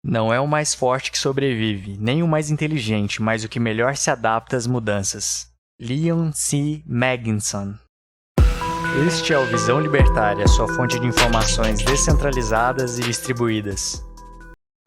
Não é o mais forte que sobrevive, nem o mais inteligente, mas o que melhor se adapta às mudanças. Leon C. Magnuson. Este é o Visão Libertária, sua fonte de informações descentralizadas e distribuídas.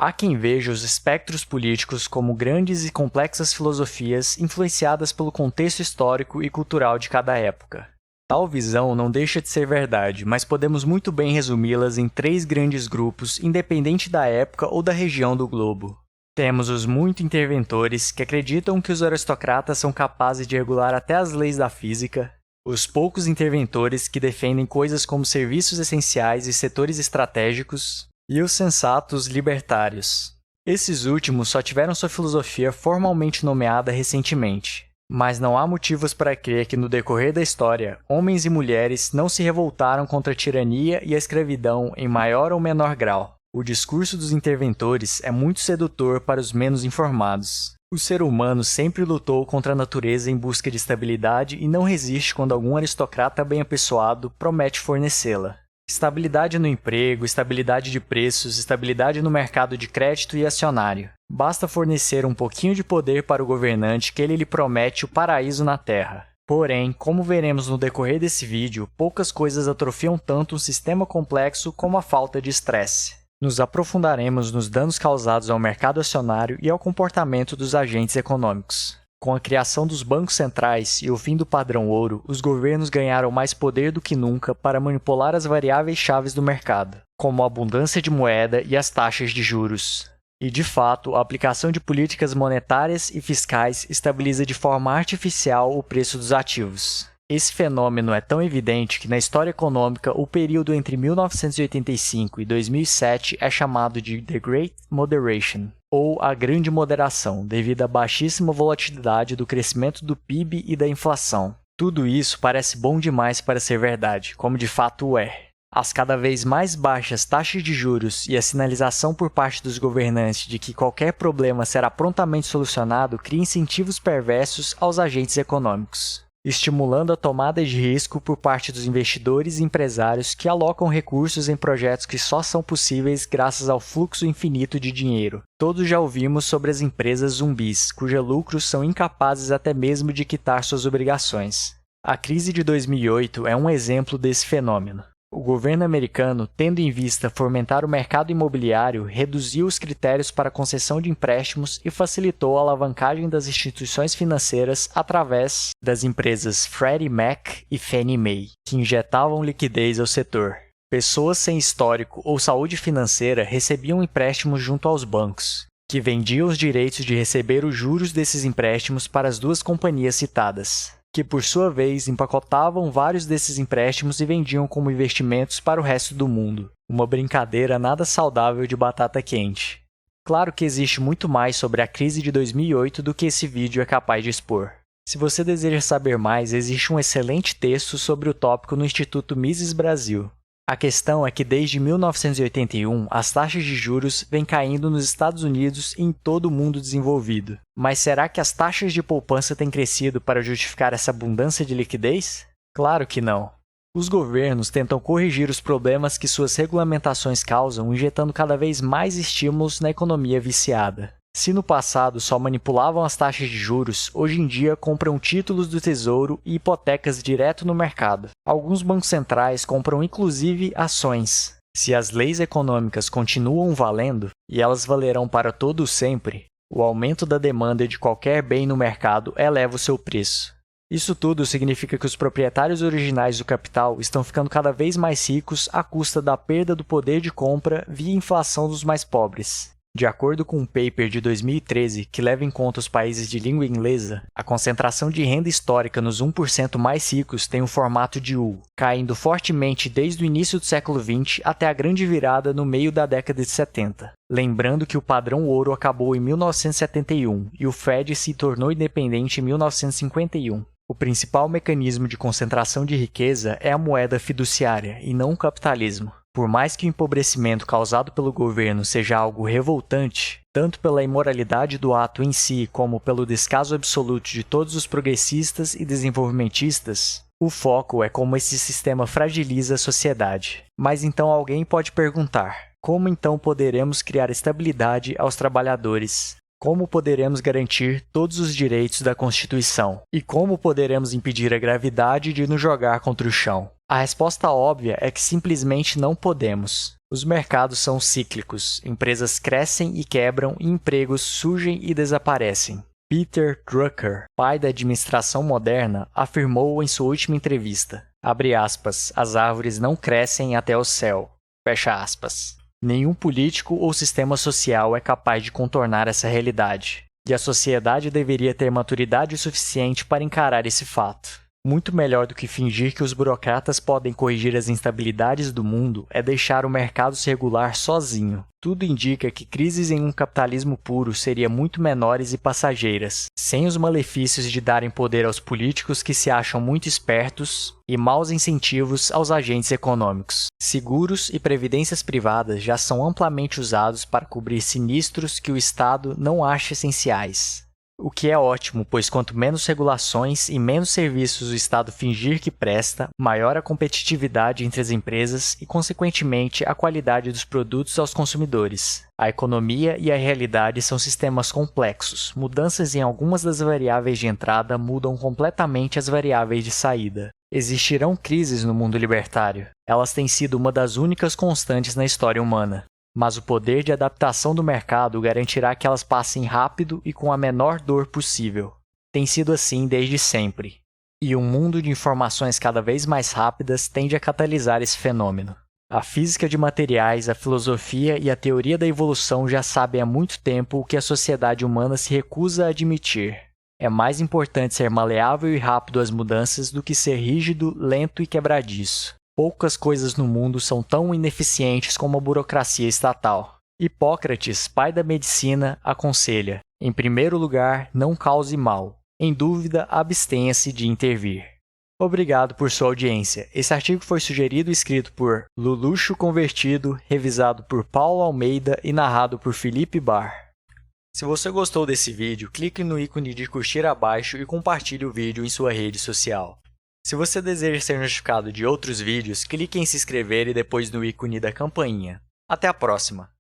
Há quem veja os espectros políticos como grandes e complexas filosofias influenciadas pelo contexto histórico e cultural de cada época. Tal visão não deixa de ser verdade, mas podemos muito bem resumi-las em 3 grandes grupos, independente da época ou da região do globo. Temos os muito interventores, que acreditam que os aristocratas são capazes de regular até as leis da física, os poucos interventores, que defendem coisas como serviços essenciais e setores estratégicos, e os sensatos libertários. Esses últimos só tiveram sua filosofia formalmente nomeada recentemente. Mas não há motivos para crer que no decorrer da história, homens e mulheres não se revoltaram contra a tirania e a escravidão em maior ou menor grau. O discurso dos interventores é muito sedutor para os menos informados. O ser humano sempre lutou contra a natureza em busca de estabilidade e não resiste quando algum aristocrata bem apessoado promete fornecê-la. Estabilidade no emprego, estabilidade de preços, estabilidade no mercado de crédito e acionário. Basta fornecer um pouquinho de poder para o governante que ele lhe promete o paraíso na Terra. Porém, como veremos no decorrer desse vídeo, poucas coisas atrofiam tanto um sistema complexo como a falta de estresse. Nos aprofundaremos nos danos causados ao mercado acionário e ao comportamento dos agentes econômicos. Com a criação dos bancos centrais e o fim do padrão ouro, os governos ganharam mais poder do que nunca para manipular as variáveis chaves do mercado, como a abundância de moeda e as taxas de juros. E, de fato, a aplicação de políticas monetárias e fiscais estabiliza de forma artificial o preço dos ativos. Esse fenômeno é tão evidente que, na história econômica, o período entre 1985 e 2007 é chamado de The Great Moderation, ou a Grande Moderação, devido à baixíssima volatilidade do crescimento do PIB e da inflação. Tudo isso parece bom demais para ser verdade, como de fato o é. As cada vez mais baixas taxas de juros e a sinalização por parte dos governantes de que qualquer problema será prontamente solucionado cria incentivos perversos aos agentes econômicos, estimulando a tomada de risco por parte dos investidores e empresários que alocam recursos em projetos que só são possíveis graças ao fluxo infinito de dinheiro. Todos já ouvimos sobre as empresas zumbis, cujos lucros são incapazes até mesmo de quitar suas obrigações. A crise de 2008 é um exemplo desse fenômeno. O governo americano, tendo em vista fomentar o mercado imobiliário, reduziu os critérios para concessão de empréstimos e facilitou a alavancagem das instituições financeiras através das empresas Freddie Mac e Fannie Mae, que injetavam liquidez ao setor. Pessoas sem histórico ou saúde financeira recebiam empréstimos junto aos bancos, que vendiam os direitos de receber os juros desses empréstimos para as 2 companhias citadas, que por sua vez empacotavam vários desses empréstimos e vendiam como investimentos para o resto do mundo. Uma brincadeira nada saudável de batata quente. Claro que existe muito mais sobre a crise de 2008 do que esse vídeo é capaz de expor. Se você deseja saber mais, existe um excelente texto sobre o tópico no Instituto Mises Brasil. A questão é que desde 1981, as taxas de juros vêm caindo nos Estados Unidos e em todo o mundo desenvolvido. Mas será que as taxas de poupança têm crescido para justificar essa abundância de liquidez? Claro que não. Os governos tentam corrigir os problemas que suas regulamentações causam, injetando cada vez mais estímulos na economia viciada. Se no passado só manipulavam as taxas de juros, hoje em dia compram títulos do Tesouro e hipotecas direto no mercado. Alguns bancos centrais compram inclusive ações. Se as leis econômicas continuam valendo, e elas valerão para todo o sempre, o aumento da demanda de qualquer bem no mercado eleva o seu preço. Isso tudo significa que os proprietários originais do capital estão ficando cada vez mais ricos à custa da perda do poder de compra via inflação dos mais pobres. De acordo com um paper de 2013 que leva em conta os países de língua inglesa, a concentração de renda histórica nos 1% mais ricos tem o formato de U, caindo fortemente desde o início do século XX até a grande virada no meio da década de 70. Lembrando que o padrão ouro acabou em 1971 e o Fed se tornou independente em 1951. O principal mecanismo de concentração de riqueza é a moeda fiduciária e não o capitalismo. Por mais que o empobrecimento causado pelo governo seja algo revoltante, tanto pela imoralidade do ato em si como pelo descaso absoluto de todos os progressistas e desenvolvimentistas, o foco é como esse sistema fragiliza a sociedade. Mas então alguém pode perguntar, Como então poderemos criar estabilidade aos trabalhadores? Como poderemos garantir todos os direitos da Constituição? E como poderemos impedir a gravidade de nos jogar contra o chão? A resposta óbvia é que simplesmente não podemos. Os mercados são cíclicos, empresas crescem e quebram e empregos surgem e desaparecem. Peter Drucker, pai da administração moderna, afirmou em sua última entrevista, abre aspas, as árvores não crescem até o céu, fecha aspas. Nenhum político ou sistema social é capaz de contornar essa realidade, e a sociedade deveria ter maturidade suficiente para encarar esse fato. Muito melhor do que fingir que os burocratas podem corrigir as instabilidades do mundo é deixar o mercado se regular sozinho. Tudo indica que crises em um capitalismo puro seriam muito menores e passageiras, sem os malefícios de darem poder aos políticos que se acham muito espertos e maus incentivos aos agentes econômicos. Seguros e previdências privadas já são amplamente usados para cobrir sinistros que o Estado não acha essenciais. O que é ótimo, pois quanto menos regulações e menos serviços o Estado fingir que presta, maior a competitividade entre as empresas e, consequentemente, a qualidade dos produtos aos consumidores. A economia e a realidade são sistemas complexos. Mudanças em algumas das variáveis de entrada mudam completamente as variáveis de saída. Existirão crises no mundo libertário. Elas têm sido uma das únicas constantes na história humana. Mas o poder de adaptação do mercado garantirá que elas passem rápido e com a menor dor possível. Tem sido assim desde sempre. E um mundo de informações cada vez mais rápidas tende a catalisar esse fenômeno. A física de materiais, a filosofia e a teoria da evolução já sabem há muito tempo o que a sociedade humana se recusa a admitir. É mais importante ser maleável e rápido às mudanças do que ser rígido, lento e quebradiço. Poucas coisas no mundo são tão ineficientes como a burocracia estatal. Hipócrates, pai da medicina, aconselha: em primeiro lugar, não cause mal. Em dúvida, abstenha-se de intervir. Obrigado por sua audiência. Esse artigo foi sugerido e escrito por Luluxo Convertido, revisado por Paulo Almeida e narrado por Felipe Bar. Se você gostou desse vídeo, clique no ícone de curtir abaixo e compartilhe o vídeo em sua rede social. Se você deseja ser notificado de outros vídeos, clique em se inscrever e depois no ícone da campainha. Até a próxima!